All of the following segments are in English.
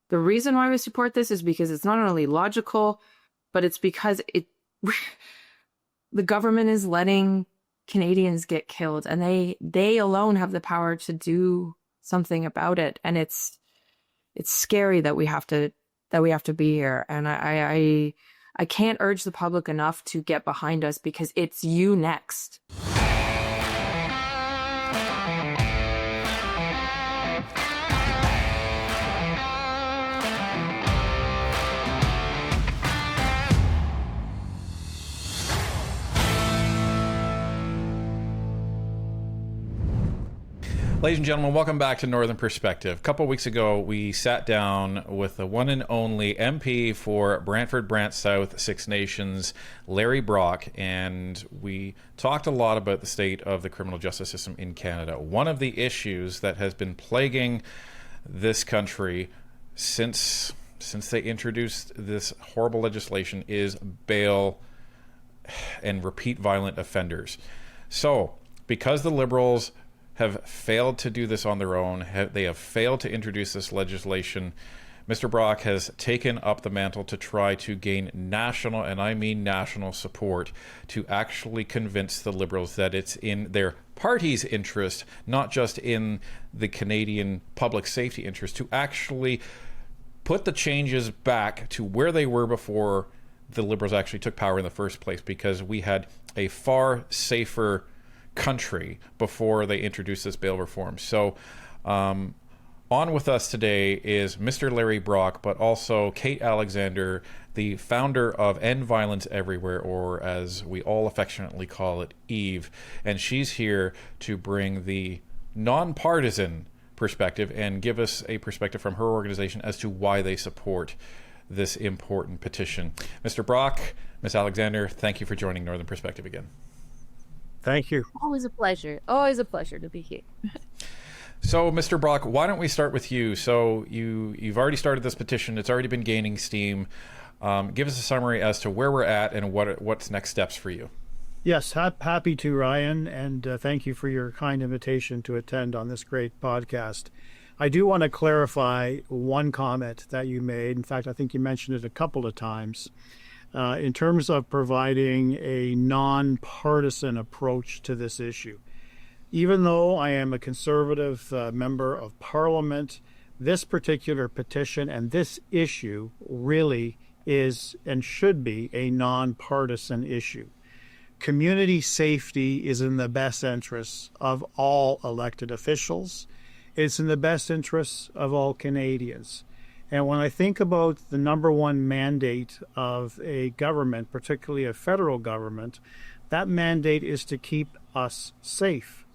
The reason why we support this is because it's not only logical, but it's because the government is letting Canadians get killed, and they alone have the power to do something about it. And it's scary that we have to be here. And I can't urge the public enough to get behind us, because it's you next. Ladies and gentlemen, welcome back to Northern Perspective. A couple of weeks ago, we sat down with the one and only MP for Brantford Brant South Six Nations, Larry Brock, and we talked a lot about the state of the criminal justice system in Canada. One of the issues that has been plaguing this country since they introduced this horrible legislation is bail and repeat violent offenders. So, because the Liberals have failed to do this on their own, they have failed to introduce this legislation, Mr. Brock has taken up the mantle to try to gain national, and I mean national, support to actually convince the Liberals that it's in their party's interest, not just in the Canadian public safety interest, to actually put the changes back to where they were before the Liberals actually took power in the first place, because we had a far safer country before they introduced this bail reform. So on with us today is Mr. Larry Brock, but also Kate Alexander, the founder of End Violence Everywhere, or as we all affectionately call it, Eve. And she's here to bring the nonpartisan perspective and give us a perspective from her organization as to why they support this important petition. Mr. Brock, Ms. Alexander, thank you for joining Northern Perspective again. Thank you. Always a pleasure. Always a pleasure to be here. So, Mr. Brock, why don't we start with you? So you've already started this petition. It's already been gaining steam. Give us a summary as to where we're at and what's next steps for you. Yes, happy to, Ryan, and thank you for your kind invitation to attend on this great podcast. I do want to clarify one comment that you made. In fact, I think you mentioned it a couple of times. In terms of providing a nonpartisan approach to this issue. Even though I am a Conservative member of Parliament, this particular petition and this issue really is and should be a nonpartisan issue. Community safety is in the best interests of all elected officials. It's in the best interests of all Canadians. And when I think about the number one mandate of a government, particularly a federal government, that mandate is to keep us safe.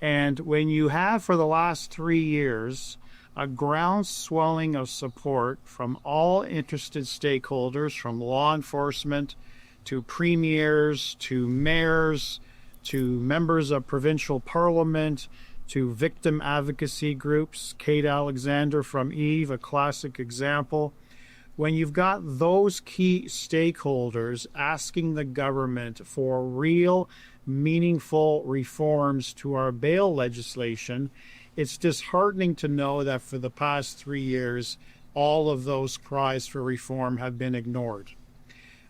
And when you have, for the last 3 years, a groundswelling of support from all interested stakeholders, from law enforcement to premiers to mayors to members of provincial parliament, to victim advocacy groups, Kate Alexander from Eve, a classic example. When you've got those key stakeholders asking the government for real, meaningful reforms to our bail legislation, it's disheartening to know that for the past 3 years, all of those cries for reform have been ignored.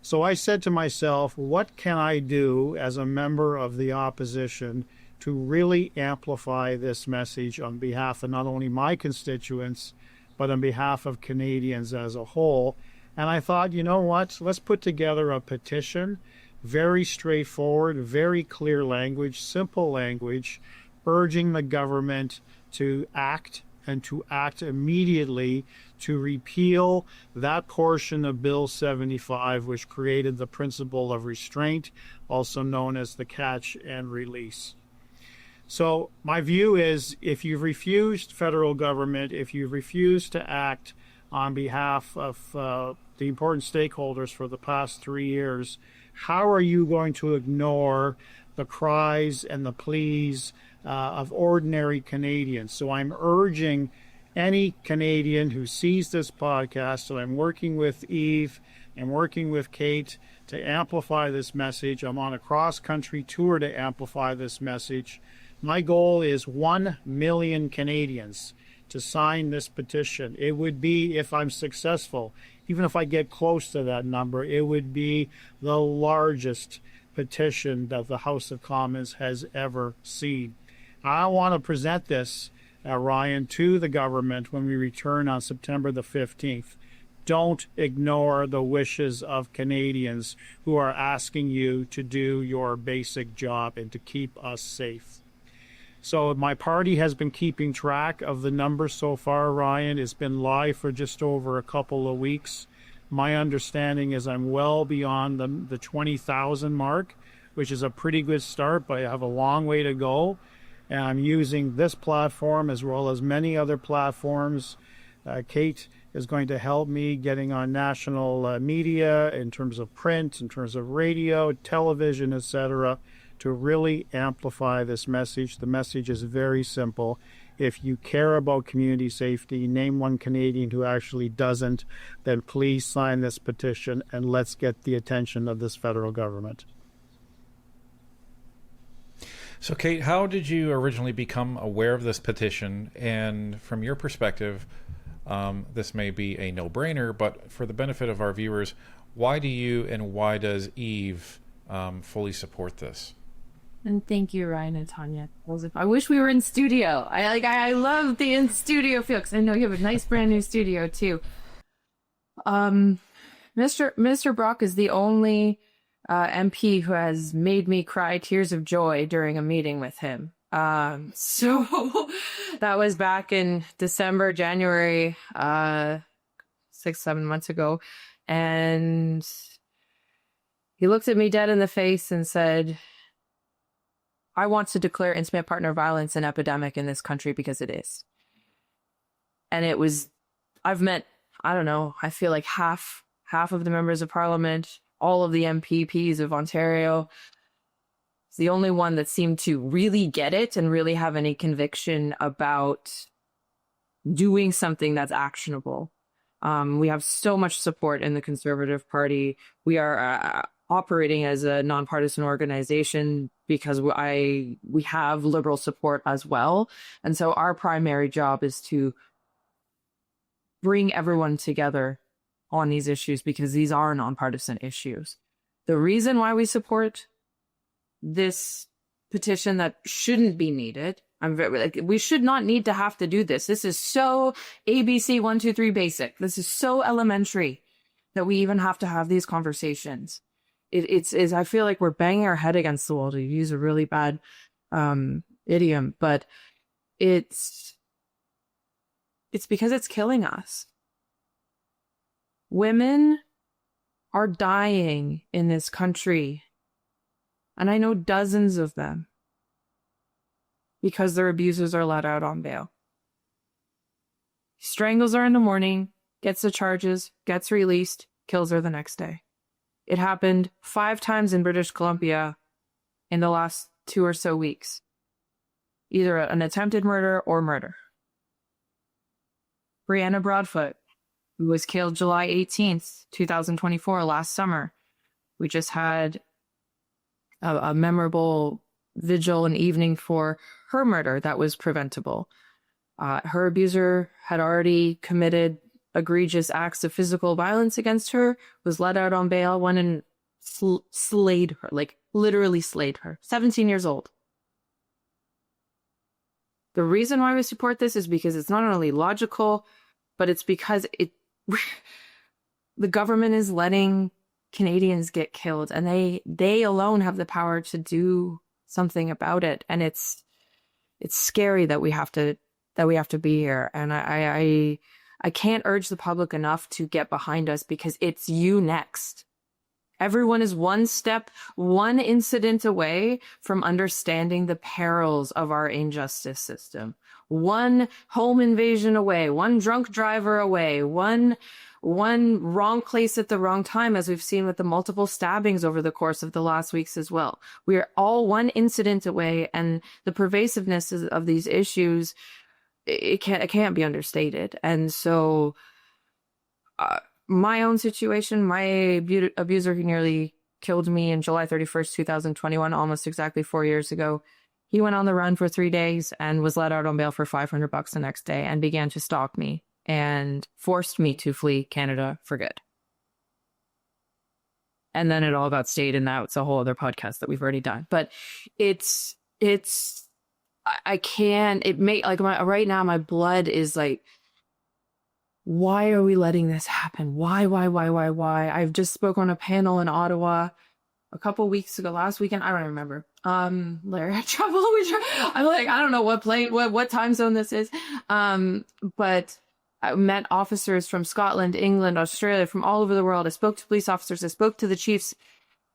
So I said to myself, what can I do as a member of the opposition to really amplify this message on behalf of not only my constituents, but on behalf of Canadians as a whole? And I thought, you know what, let's put together a petition, very straightforward, very clear language, simple language, urging the government to act and to act immediately to repeal that portion of Bill 75, which created the principle of restraint, also known as the catch and release. So my view is, if you've refused, federal government, if you've refused to act on behalf of the important stakeholders for the past 3 years, how are you going to ignore the cries and the pleas of ordinary Canadians? So I'm urging any Canadian who sees this podcast, and I'm working with Eve and working with Kate to amplify this message. I'm on a cross-country tour to amplify this message. My goal is 1 million Canadians to sign this petition. It would be, if I'm successful, even if I get close to that number, it would be the largest petition that the House of Commons has ever seen. I want to present this, Ryan, to the government when we return on September the 15th. Don't ignore the wishes of Canadians who are asking you to do your basic job and to keep us safe. So my party has been keeping track of the numbers so far, Ryan. It's been live for just over a couple of weeks. My understanding is I'm well beyond the 20,000 mark, which is a pretty good start, but I have a long way to go. And I'm using this platform as well as many other platforms. Kate is going to help me getting on national media in terms of print, in terms of radio, television, etc., to really amplify this message. The message is very simple. If you care about community safety, name one Canadian who actually doesn't, then please sign this petition and let's get the attention of this federal government. So, Kate, how did you originally become aware of this petition? And from your perspective, this may be a no-brainer, but for the benefit of our viewers, why do you and why does Eve fully support this? And thank you, Ryan and Tanya. I wish we were in studio. I love the in studio feel because I know you have a nice brand new studio too. Mr. Brock is the only MP who has made me cry tears of joy during a meeting with him. So that was back in December, January, 6-7 months ago, and he looked at me dead in the face and said, I want to declare intimate partner violence an epidemic in this country because it is. And it was, I've met, I don't know, I feel like half of the members of parliament, all of the MPPs of Ontario. It's the only one that seemed to really get it and really have any conviction about doing something that's actionable. We have so much support in the Conservative Party. We are operating as a nonpartisan organization because we have liberal support as well. And so our primary job is to bring everyone together on these issues because these are nonpartisan issues. The reason why we support this petition that shouldn't be needed, we should not need to have to do this. This is so ABC 1, 2, 3 basic. This is so elementary that we even have to have these conversations. It's I feel like we're banging our head against the wall, to use a really bad idiom, but it's because it's killing us. Women are dying in this country, and I know dozens of them, because their abusers are let out on bail. He strangles her in the morning, gets the charges, gets released, kills her the next day. It happened 5 times in British Columbia in the last 2 or so weeks. Either an attempted murder or murder. Brianna Broadfoot, who was killed July 18th, 2024, last summer. We just had a memorable vigil and evening for her murder that was preventable. Her abuser had already committed egregious acts of physical violence against her, was let out on bail, went and slayed her, like literally slayed her. 17 years old. The reason why we support this is because it's not only logical, but it's because the government is letting Canadians get killed, and they alone have the power to do something about it. And it's scary that we have to be here. And I can't urge the public enough to get behind us because it's you next. Everyone is one step, one incident away from understanding the perils of our injustice system. One home invasion away, one drunk driver away, one wrong place at the wrong time, as we've seen with the multiple stabbings over the course of the last weeks as well. We are all one incident away, and the pervasiveness of these issues, it can't be understated. And so my own situation, my abuser who nearly killed me in July 31st, 2021, almost exactly 4 years ago, He went on the run for 3 days and was let out on bail for $500 the next day and began to stalk me and forced me to flee Canada for good. And then it all got stayed, and now it's a whole other podcast that we've already done. But I can't, right now my blood is like, why are we letting this happen? Why? I've just spoke on a panel in Ottawa a couple weeks ago, last weekend. I don't remember. Larry, I'm like, I don't know what time zone this is. But I met officers from Scotland, England, Australia, from all over the world. I spoke to police officers. I spoke to the chiefs,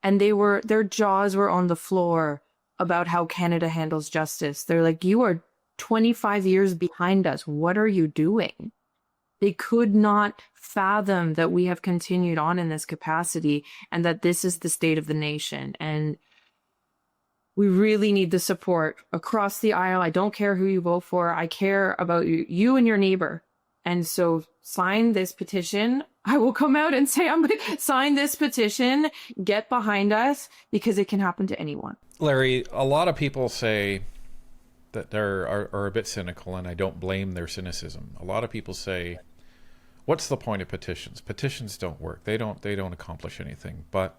and their jaws were on the floor about how Canada handles justice. They're like, you are 25 years behind us. What are you doing? They could not fathom that we have continued on in this capacity and that this is the state of the nation. And we really need the support across the aisle. I don't care who you vote for. I care about you and your neighbor. And so sign this petition. I will come out and say, I'm going to sign this petition, get behind us, because it can happen to anyone. Larry, a lot of people say that are a bit cynical, and I don't blame their cynicism. A lot of people say, what's the point of petitions? Petitions don't work. They don't accomplish anything. But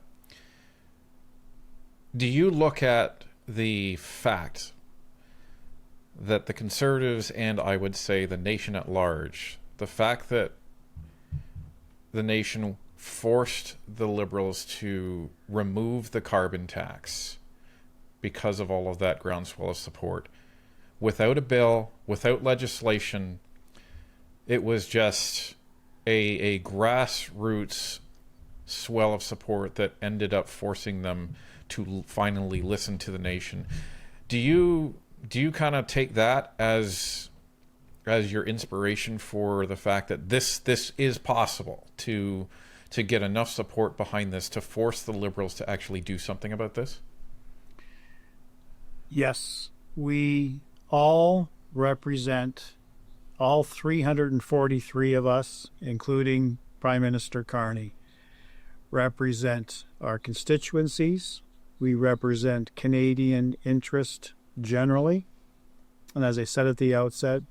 do you look at the fact that the Conservatives, and I would say the nation at large, the fact that the nation forced the Liberals to remove the carbon tax because of all of that groundswell of support, without a bill, without legislation, it was just a grassroots swell of support that ended up forcing them to finally listen to the nation. Do you kind of take that as your inspiration for the fact that this is possible to get enough support behind this to force the Liberals to actually do something about this? Yes, we all represent, all 343 of us, including Prime Minister Carney, represent our constituencies. We represent Canadian interest generally. And as I said at the outset,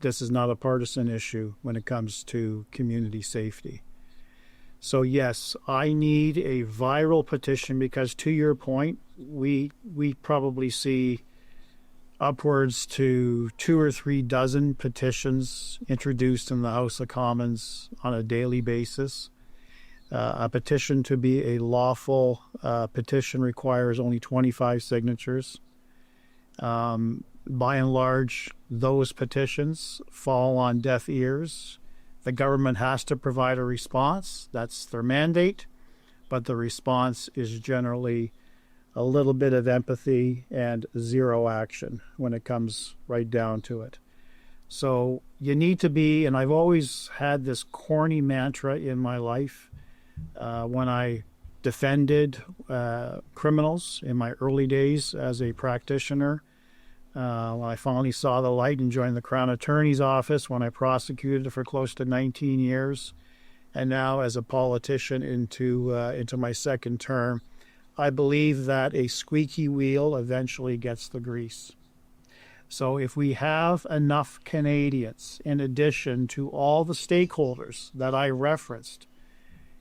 this is not a partisan issue when it comes to community safety. So yes, I need a viral petition because, to your point, we probably see upwards to 2 or 3 dozen petitions introduced in the House of Commons on a daily basis. A petition to be a lawful petition requires only 25 signatures. By and large, those petitions fall on deaf ears. The government has to provide a response. That's their mandate. But the response is generally a little bit of empathy and zero action when it comes right down to it. So you need to be, and I've always had this corny mantra in my life when I defended criminals in my early days as a practitioner. When I finally saw the light and joined the Crown Attorney's Office, when I prosecuted for close to 19 years, and now as a politician into my second term, I believe that a squeaky wheel eventually gets the grease. So if we have enough Canadians, in addition to all the stakeholders that I referenced,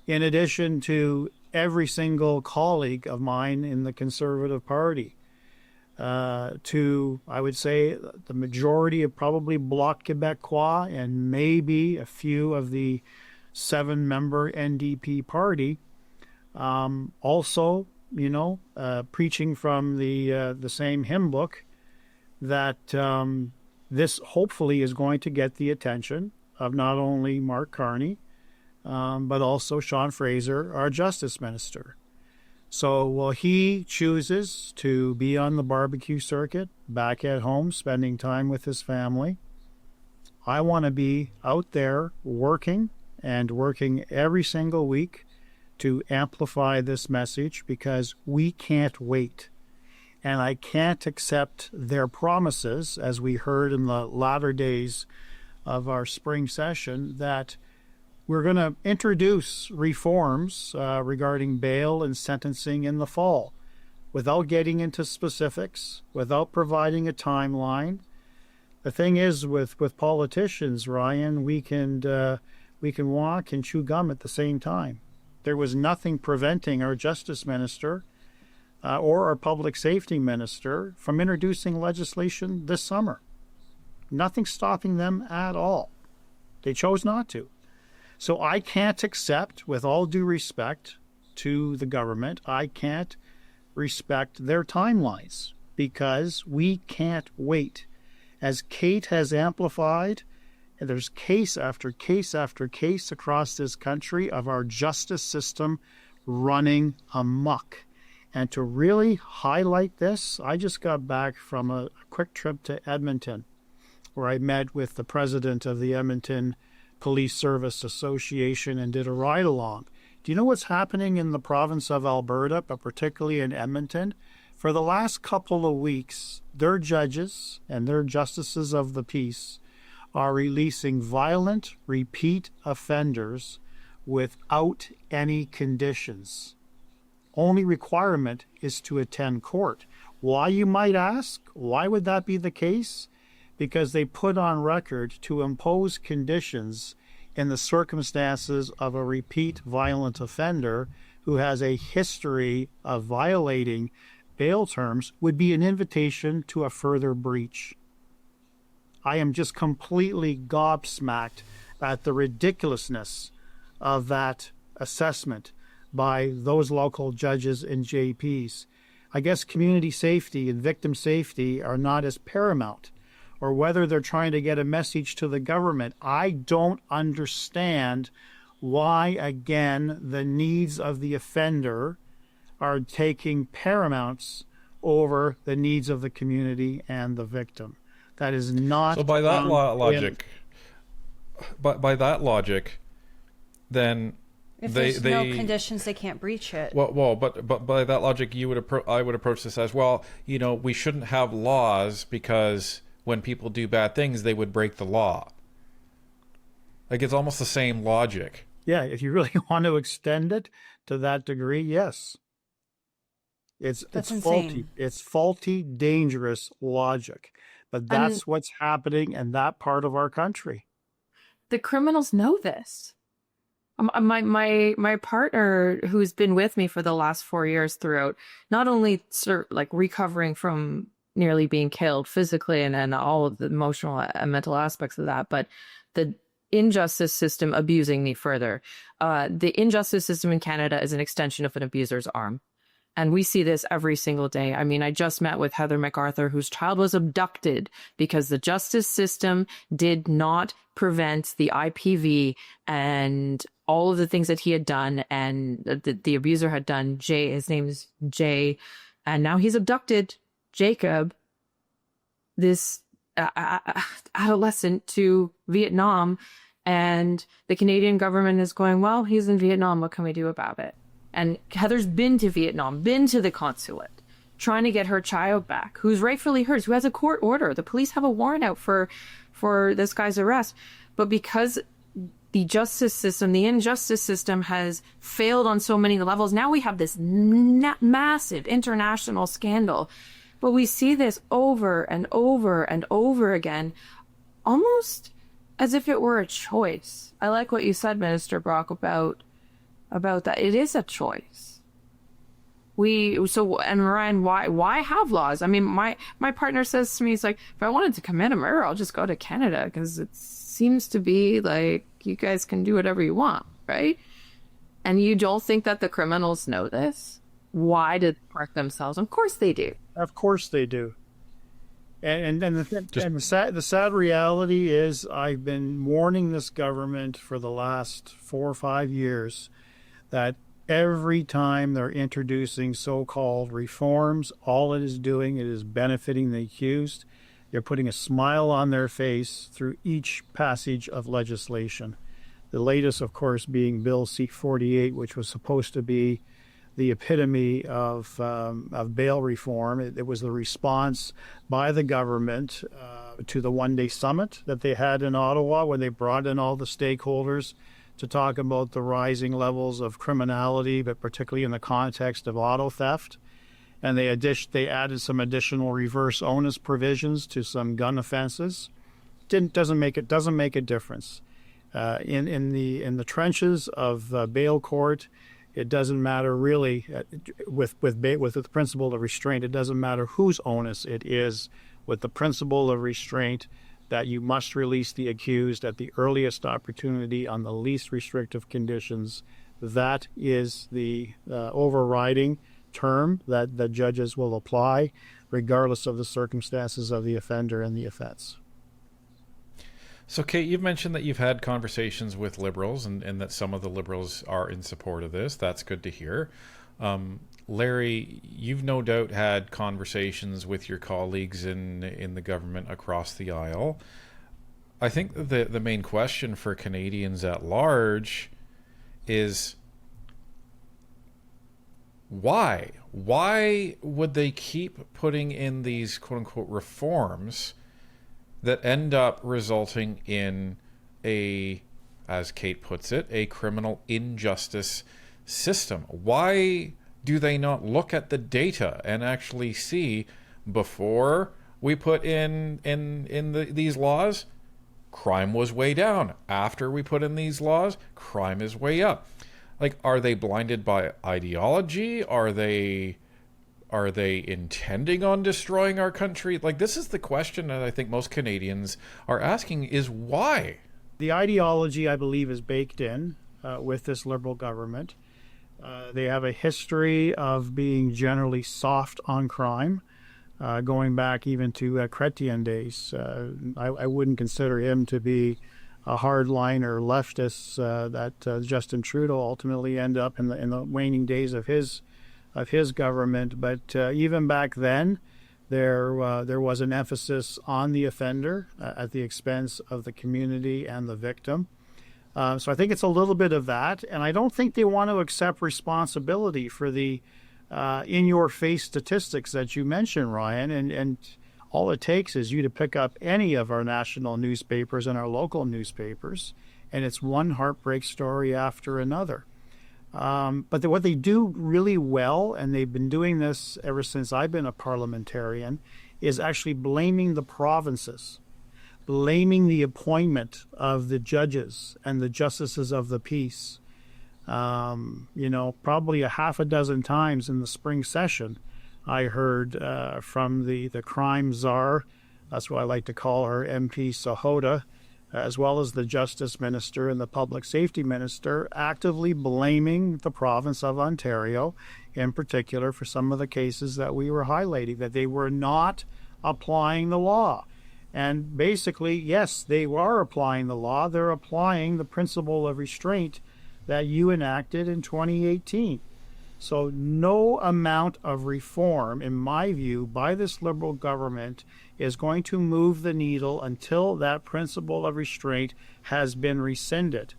in addition to every single colleague of mine in the Conservative Party, to, I would say, the majority of probably Bloc Québécois and maybe a few of the 7-member NDP party, also, preaching from the same hymn book, that this hopefully is going to get the attention of not only Mark Carney, but also Sean Fraser, our Justice Minister. So while he chooses to be on the barbecue circuit, back at home, spending time with his family, I want to be out there working every single week to amplify this message, because we can't wait. And I can't accept their promises, as we heard in the latter days of our spring session, that we're going to introduce reforms regarding bail and sentencing in the fall. without getting into specifics, without providing a timeline. The thing is with politicians, Ryan, we can walk and chew gum at the same time. There was nothing preventing our justice minister or our public safety minister from introducing legislation this summer. Nothing stopping them at all. They chose not to. So I can't accept, with all due respect to the government, I can't respect their timelines because we can't wait. As Kate has amplified, and there's case after case after case across this country of our justice system running amok. And to really highlight this, I just got back from a quick trip to Edmonton, where I met with the president of the Edmonton Police Service Association and did a ride-along. Do you know what's happening in the province of Alberta, but particularly in Edmonton? For the last couple of weeks, their judges and their justices of the peace are releasing violent, repeat offenders without any conditions. Only requirement is to attend court. Why, you might ask? Why would that be the case? Because they put on record to impose conditions in the circumstances of a repeat violent offender who has a history of violating bail terms would be an invitation to a further breach. I am just completely gobsmacked at the ridiculousness of that assessment by those local judges and JPs. I guess community safety and victim safety are not as paramount, or whether they're trying to get a message to the government. I don't understand why, again, the needs of the offender are taking paramount over the needs of the community and the victim. That is not. So by that logic, by that logic, then if there's no conditions, they can't breach it. Well, but by that logic, I would approach this as, well, we shouldn't have laws because when people do bad things, they would break the law. Like, it's almost the same logic. Yeah, if you really want to extend it to that degree, yes. It's faulty. It's faulty, dangerous logic. But that's what's happening in that part of our country. The criminals know this. My partner, who's been with me for the last 4 years throughout, not only recovering from nearly being killed physically and all of the emotional and mental aspects of that, but the injustice system abusing me further. The injustice system in Canada is an extension of an abuser's arm. And we see this every single day. I mean, I just met with Heather MacArthur, whose child was abducted because the justice system did not prevent the IPV and all of the things that he had done and the abuser had done. Jay, his name is Jay, and now he's abducted Jacob, this adolescent, to Vietnam. And the Canadian government is going, well, he's in Vietnam. What can we do about it? And Heather's been to Vietnam, been to the consulate, trying to get her child back, who's rightfully hers, who has a court order. The police have a warrant out for this guy's arrest. But because the justice system, the injustice system, has failed on so many levels, now we have this massive international scandal. But we see this over and over and over again, almost as if it were a choice. I like what you said, Minister Brock, about that. It is a choice. And Ryan, why have laws? I mean, my partner says to me, he's like, if I wanted to commit a murder, I'll just go to Canada, because it seems to be like you guys can do whatever you want, right? And you don't think that the criminals know this? Why did they park themselves? Of course they do. Of course they do. And the sad reality is, I've been warning this government for the last 4 or 5 years that every time they're introducing so-called reforms, all it is doing, it is benefiting the accused. They're putting a smile on their face through each passage of legislation. The latest, of course, being Bill C-48, which was supposed to be the epitome of bail reform. It was the response by the government to the one-day summit that they had in Ottawa, when they brought in all the stakeholders to talk about the rising levels of criminality, but particularly in the context of auto theft. and they added some additional reverse onus provisions to some gun offenses. Doesn't make a difference. In the trenches of bail court, it doesn't matter really. With the principle of restraint, it doesn't matter whose onus it is. With the principle of restraint, that you must release the accused at the earliest opportunity on the least restrictive conditions. That is the overriding term that the judges will apply, regardless of the circumstances of the offender and the offense. So, Kate, you've mentioned that you've had conversations with Liberals and that some of the Liberals are in support of this. That's good to hear. Larry, you've no doubt had conversations with your colleagues in the government across the aisle. I think the main question for Canadians at large is why? Why would they keep putting in these quote-unquote reforms that end up resulting in a, as Kate puts it, a criminal injustice system? Why do they not look at the data and actually see, before we put in these laws, crime was way down. After we put in these laws, crime is way up. Like, are they blinded by ideology? Are they intending on destroying our country? Like, this is the question that I think most Canadians are asking, is why? The ideology, I believe, is baked in with this Liberal government. They have a history of being generally soft on crime, going back even to Chrétien days. I wouldn't consider him to be a hardliner leftist that Justin Trudeau ultimately ended up in the waning days of his government. But even back then, there was an emphasis on the offender at the expense of the community and the victim. So I think it's a little bit of that, and I don't think they want to accept responsibility for the in-your-face statistics that you mentioned, Ryan. And all it takes is you to pick up any of our national newspapers and our local newspapers, and it's one heartbreak story after another. But what they do really well, and they've been doing this ever since I've been a parliamentarian, is actually blaming the provinces, blaming the appointment of the judges and the justices of the peace. Probably a half a dozen times in the spring session, I heard from the crime czar, that's what I like to call her, MP Sahota, as well as the Justice Minister and the Public Safety Minister, actively blaming the province of Ontario, in particular, for some of the cases that we were highlighting, that they were not applying the law. And basically, yes, they are applying the law. They're applying the principle of restraint that you enacted in 2018. So no amount of reform, in my view, by this Liberal government is going to move the needle until that principle of restraint has been rescinded.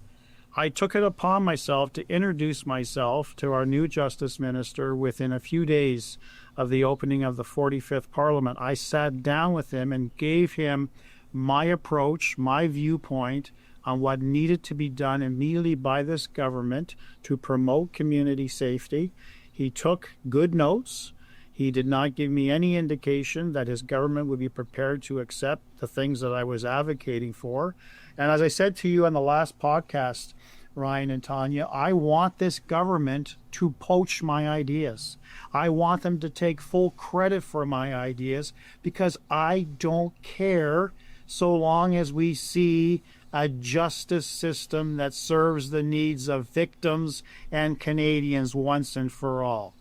I took it upon myself to introduce myself to our new Justice Minister within a few days of the opening of the 45th Parliament. I sat down with him and gave him my approach, my viewpoint on what needed to be done immediately by this government to promote community safety. He took good notes. He did not give me any indication that his government would be prepared to accept the things that I was advocating for. And as I said to you on the last podcast, Ryan and Tanya, I want this government to poach my ideas. I want them to take full credit for my ideas, because I don't care so long as we see a justice system that serves the needs of victims and Canadians once and for all.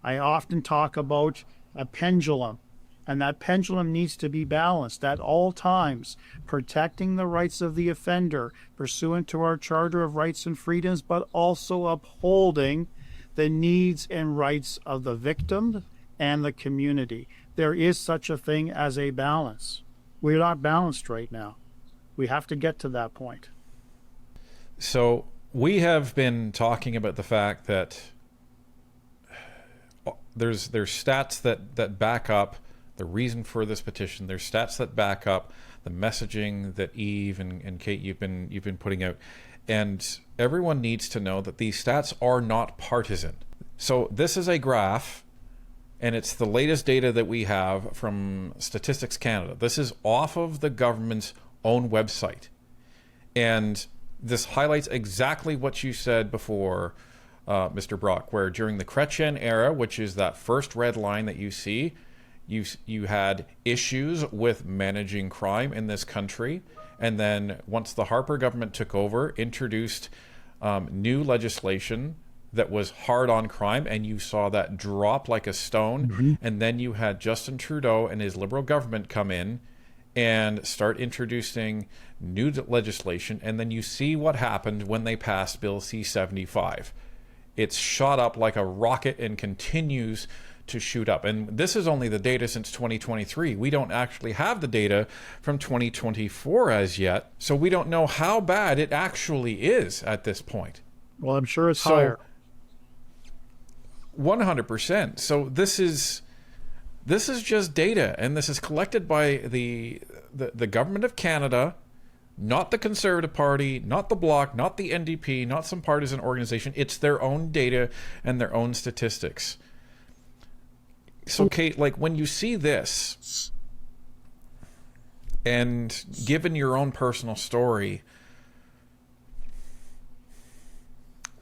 I often talk about a pendulum, and that pendulum needs to be balanced at all times, protecting the rights of the offender pursuant to our Charter of Rights and Freedoms, but also upholding the needs and rights of the victim and the community. There is such a thing as a balance. We're not balanced right now. We have to get to that point. So we have been talking about the fact that there's stats that back up the reason for this petition. There's stats that back up the messaging that Eve and Kate you've been putting out, and everyone needs to know that these stats are not partisan. So this is a graph and it's the latest data that we have from Statistics Canada. This is off of the government's own website. And this highlights exactly what you said before, Mr. Brock, where during the Chrétien era, which is that first red line that you see, you had issues with managing crime in this country. And then once the Harper government took over, introduced new legislation that was hard on crime, and you saw that drop like a stone. Mm-hmm. And then you had Justin Trudeau and his Liberal government come in and start introducing new legislation. And then you see what happened when they passed Bill C-75. It's shot up like a rocket and continues to shoot up. And this is only the data since 2023. We don't actually have the data from 2024 as yet. So we don't know how bad it actually is at this point. Well, I'm sure it's higher. 100%. So this is just data, and this is collected by the government of Canada, not the Conservative Party, not the Bloc, not the NDP, not some partisan organization. It's their own data and their own statistics. So, Kate, like when you see this, and given your own personal story,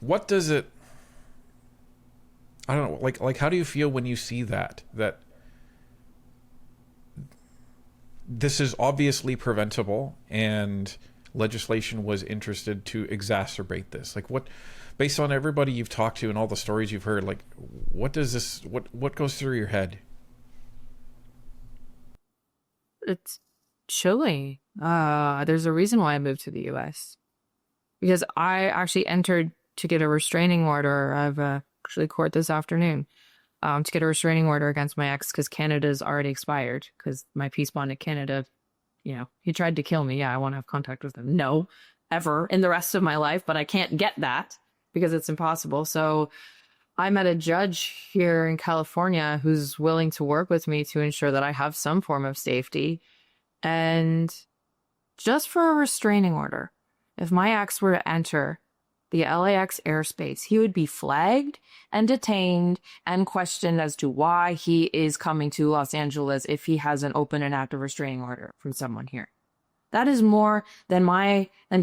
what does it, I don't know, like how do you feel when you see that this is obviously preventable and legislation was interested to exacerbate this? Like what, based on everybody you've talked to and all the stories you've heard, like what does this, what goes through your head? It's chilling. There's a reason why I moved to the US, because I actually entered to get a restraining order. I've actually court this afternoon to get a restraining order against my ex because Canada's already expired, because my peace bond in Canada, you know, he tried to kill me. Yeah, I want to have contact with him. No, ever in the rest of my life, but I can't get that because it's impossible. So I met a judge here in California who's willing to work with me to ensure that I have some form of safety. And just for a restraining order, if my ex were to enter the LAX airspace, he would be flagged and detained and questioned as to why he is coming to Los Angeles if he has an open and active restraining order from someone here. That is more than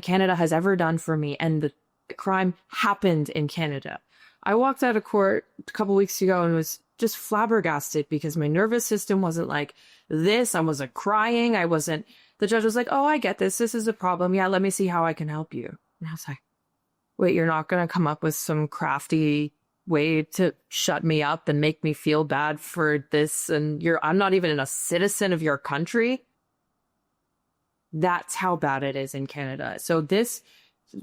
Canada has ever done for me. And the crime happened in Canada. I walked out of court a couple weeks ago and was just flabbergasted because my nervous system wasn't like this. I wasn't crying. The judge was like, oh, I get this. This is a problem. Yeah, let me see how I can help you. And I was like, wait, you're not going to come up with some crafty way to shut me up and make me feel bad for this? And I'm not even a citizen of your country. That's how bad it is in Canada. So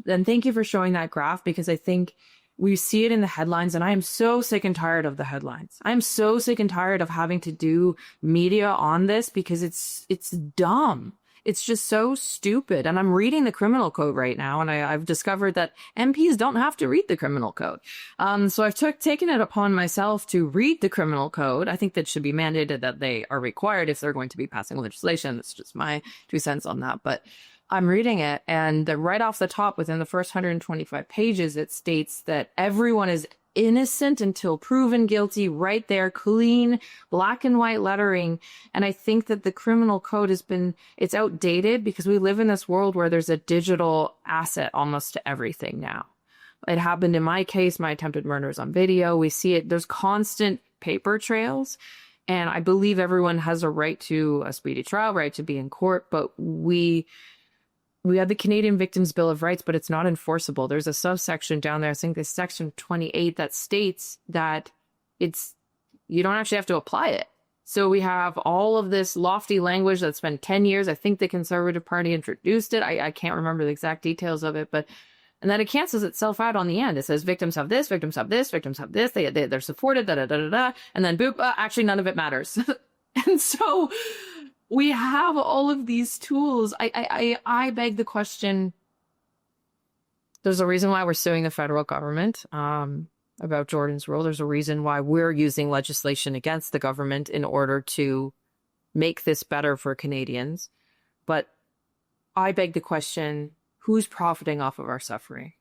and thank you for showing that graph, because I think we see it in the headlines, and I am so sick and tired of the headlines. I'm so sick and tired of having to do media on this because it's dumb. It's just so stupid. And I'm reading the criminal code right now, and I've discovered that MPs don't have to read the criminal code. So I've taken it upon myself to read the criminal code. I think that should be mandated that they are required if they're going to be passing legislation. It's just my 2 cents on that. But I'm reading it, and right off the top, within the first 125 pages, it states that everyone is innocent until proven guilty, right there, clean, black and white lettering. And I think that the criminal code it's outdated because we live in this world where there's a digital asset almost to everything now. It happened in my case, my attempted murder is on video. We see it. There's constant paper trails. And I believe everyone has a right to a speedy trial, right to be in court, but we have the Canadian Victims Bill of Rights, but it's not enforceable. There's a subsection down there, I think there's section 28, that states that you don't actually have to apply it. So we have all of this lofty language that's been 10 years. I think the Conservative Party introduced it. I can't remember the exact details of it, and then it cancels itself out on the end. It says victims have this, victims have this, victims have this. They're supported, da-da-da-da-da. And then boop, actually none of it matters. And so we have all of these tools. I beg the question. There's a reason why we're suing the federal government about Jordan's rule. There's a reason why we're using legislation against the government in order to make this better for Canadians. But I beg the question, who's profiting off of our suffering?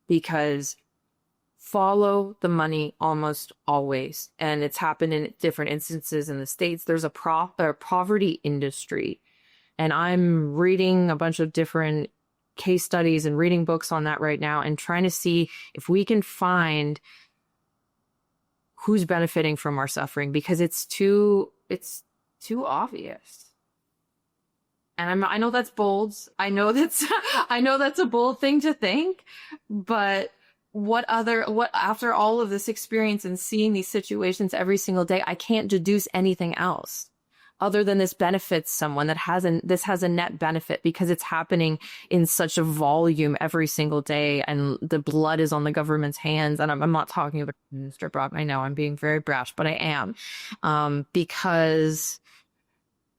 Because follow the money almost always. And it's happened in different instances in the States. There's a poverty industry. And I'm reading a bunch of different case studies and reading books on that right now and trying to see if we can find who's benefiting from our suffering, because it's too obvious. And I know that's bold. I know that's a bold thing to think, but after all of this experience and seeing these situations every single day, I can't deduce anything else other than this benefits someone this has a net benefit, because it's happening in such a volume every single day, and the blood is on the government's hands. And I'm not talking about Mr. Brock. I know I'm being very brash, but I am, because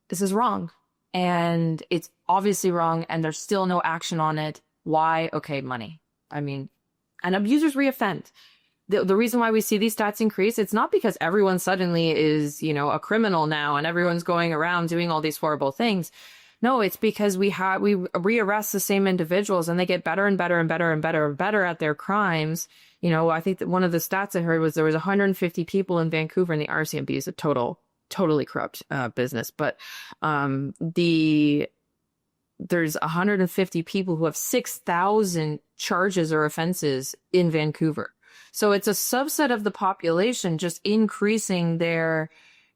this is wrong, and it's obviously wrong, and there's still no action on it. Why? Okay, money. I mean, and abusers reoffend. The reason why we see these stats increase, it's not because everyone suddenly is, a criminal now and everyone's going around doing all these horrible things. No, it's because we rearrest the same individuals, and they get better and better and better and better and better at their crimes. I think that one of the stats I heard was there was 150 people in Vancouver in the RCMP. Is a totally corrupt business, but there's 150 people who have 6,000 charges or offenses in Vancouver. So it's a subset of the population just increasing their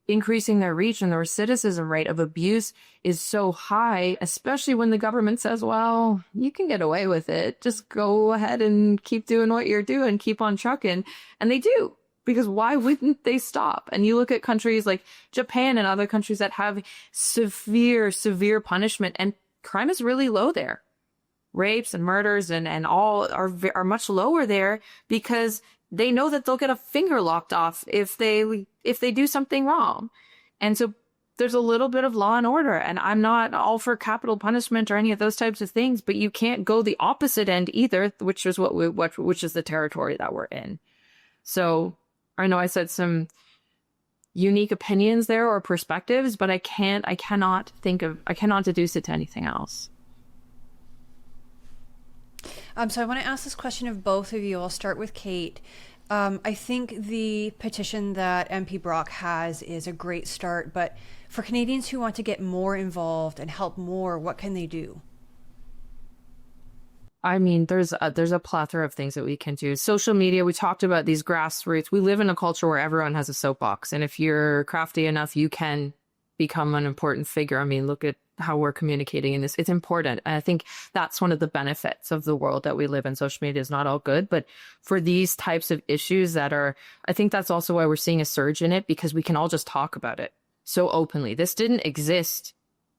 reach, and the recidivism rate of abuse is so high, especially when the government says, well, you can get away with it. Just go ahead and keep doing what you're doing, keep on trucking. And they do, because why wouldn't they stop? And you look at countries like Japan and other countries that have severe punishment, and crime is really low there. Rapes and murders and all are much lower there, because they know that they'll get a finger locked off if they do something wrong. And so there's a little bit of law and order, and I'm not all for capital punishment or any of those types of things, but you can't go the opposite end either, which is which is the territory that we're in. So I know I said some unique opinions there or perspectives, but I cannot deduce it to anything else. So I want to ask this question of both of you. I'll start with Kate. I think the petition that MP Brock has is a great start, but for Canadians who want to get more involved and help more, what can they do? I mean, there's a plethora of things that we can do. Social media, we talked about these grassroots. We live in a culture where everyone has a soapbox, and if you're crafty enough, you can become an important figure. I mean, look at how we're communicating in this. It's important. And I think that's one of the benefits of the world that we live in. Social media is not all good, but for these types of issues I think that's also why we're seeing a surge in it, because we can all just talk about it so openly. This didn't exist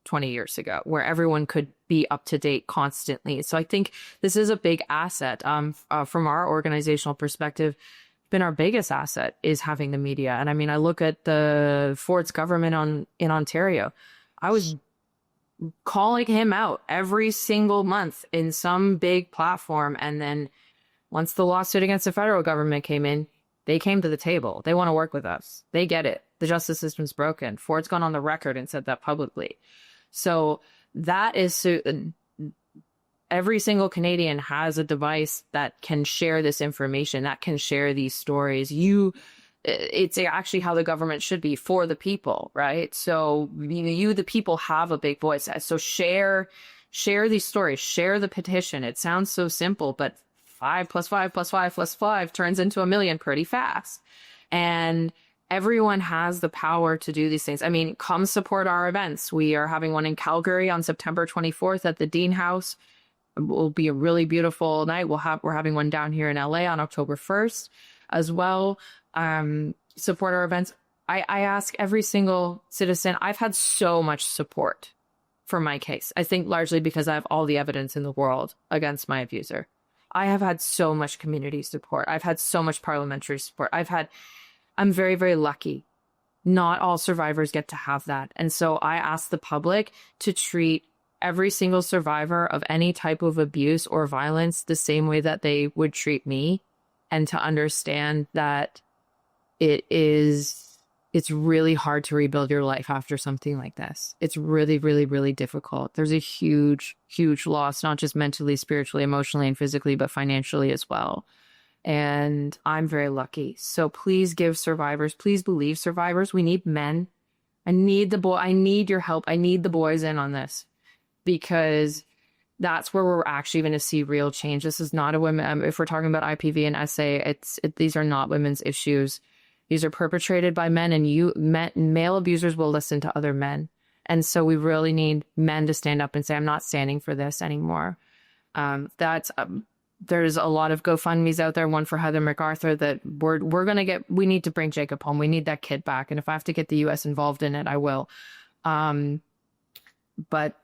20 years ago, where everyone could be up to date constantly. So I think this is a big asset. From our organizational perspective, been our biggest asset is having the media. And I mean, I look at the Ford's government in Ontario. I was calling him out every single month in some big platform. And then once the lawsuit against the federal government came in, they came to the table. They want to work with us. They get it. The justice system's broken. Ford's gone on the record and said that publicly. So that is every single Canadian has a device that can share this information, that can share these stories. It's actually how the government should be, for the people, right? So you, the people, have a big voice. So share these stories, share the petition. It sounds so simple, but 5 + 5 + 5 + 5 turns into 1 million pretty fast. And everyone has the power to do these things. I mean, come support our events. We are having one in Calgary on September 24th at the Dean House. It will be a really beautiful night. We're having one down here in LA on October 1st as well. Support our events. I ask every single citizen. I've had so much support for my case. I think largely because I have all the evidence in the world against my abuser. I have had so much community support. I've had so much parliamentary support. I'm very, very lucky. Not all survivors get to have that. And so I ask the public to treat every single survivor of any type of abuse or violence the same way that they would treat me, and to understand that it's really hard to rebuild your life after something like this. It's really, really, really difficult. There's a huge, huge loss, not just mentally, spiritually, emotionally, and physically, but financially as well. And I'm very lucky. So please give survivors, please believe survivors. We need men. I need your help. I need the boys in on this, because that's where we're actually going to see real change. This is not a women. If we're talking about IPV and SA, these are not women's issues. These are perpetrated by men, and male abusers will listen to other men. And so we really need men to stand up and say, I'm not standing for this anymore. There's a lot of GoFundMe's out there, one for Heather MacArthur, that we need to bring Jacob home. We need that kid back. And if I have to get the US involved in it, I will. But,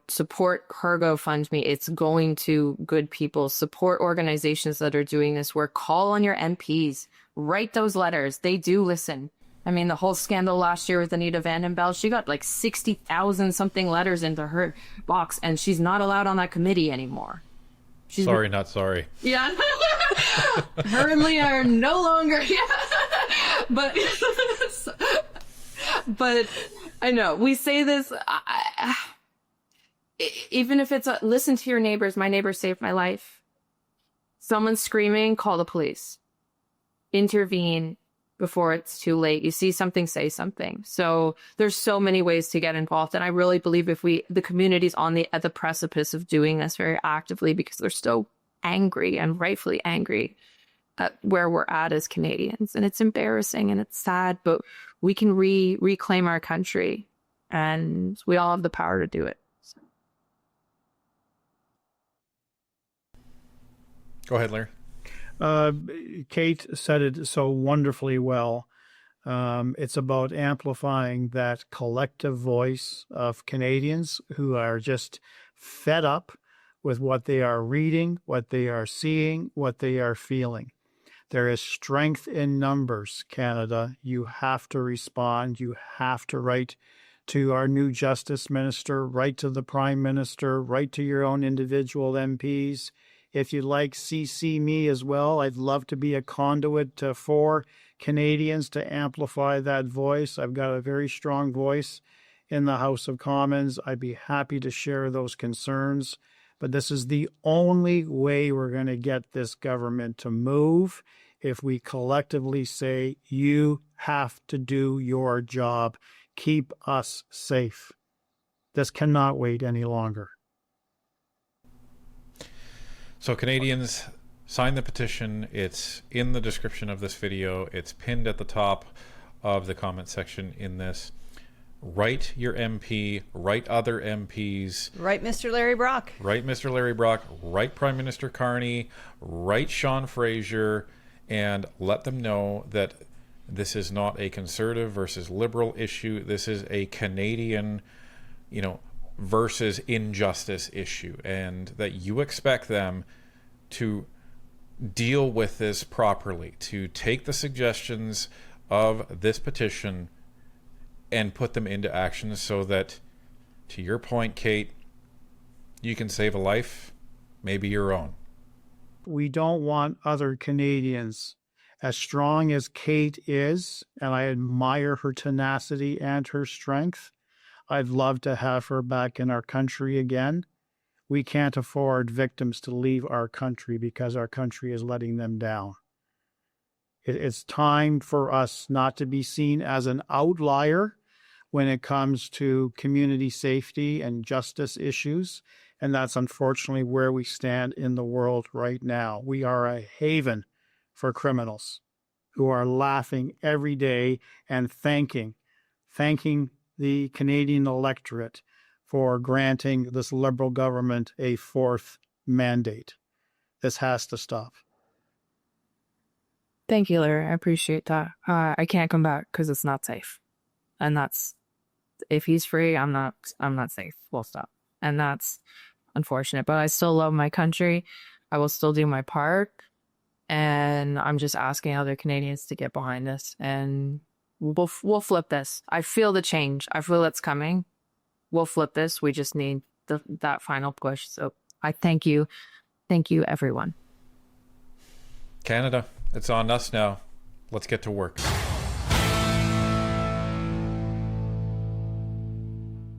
support her GoFundMe. It's going to good people. Support organizations that are doing this work. Call on your MPs. Write those letters. They do listen. I mean, the whole scandal last year with Anita Vandenbeld, she got like 60,000 something letters into her box, and she's not allowed on that committee anymore. Sorry, not sorry. Yeah. Her and Leah are no longer. Yeah. But I know we say this. Even if it's listen to your neighbors. My neighbor saved my life. Someone's screaming, call the police. Intervene before it's too late. You see something, say something. So there's so many ways to get involved. And I really believe the community's at the precipice of doing this very actively, because they're so angry, and rightfully angry, at where we're at as Canadians. And it's embarrassing and it's sad, but we can reclaim our country, and we all have the power to do it. So. Go ahead, Larry. Kate said it so wonderfully well. It's about amplifying that collective voice of Canadians who are just fed up with what they are reading, what they are seeing, what they are feeling. There is strength in numbers, Canada. You have to respond. You have to write to our new Justice Minister, write to the Prime Minister, write to your own individual MPs. If you'd like, CC me as well. I'd love to be a conduit for Canadians to amplify that voice. I've got a very strong voice in the House of Commons. I'd be happy to share those concerns. But this is the only way we're going to get this government to move, if we collectively say, you have to do your job. Keep us safe. This cannot wait any longer. So Canadians, sign the petition. It's in the description of this video. It's pinned at the top of the comment section in this. Write your MP, write other MPs. Right, Mr. Larry Brock. Write Mr. Larry Brock, write Prime Minister Carney, write Sean Fraser, and let them know that this is not a conservative versus liberal issue. This is a Canadian, versus injustice issue, and that you expect them to deal with this properly, to take the suggestions of this petition and put them into action, so that, to your point, Kate, you can save a life, maybe your own. We don't want other Canadians, as strong as Kate is, and I admire her tenacity and her strength. I'd love to have her back in our country again. We can't afford victims to leave our country because our country is letting them down. It's time for us not to be seen as an outlier when it comes to community safety and justice issues. And that's unfortunately where we stand in the world right now. We are a haven for criminals who are laughing every day and thanking the Canadian electorate for granting this Liberal government a fourth mandate. This has to stop. Thank you, Larry. I appreciate that. I can't come back because it's not safe. And that's, if he's free, I'm not safe. We'll stop. And that's unfortunate. But I still love my country. I will still do my part. And I'm just asking other Canadians to get behind this. And we'll flip this. I feel the change. I feel it's coming. We'll flip this. We just need that final push. So I thank you. Thank you, everyone. Canada, it's on us now. Let's get to work.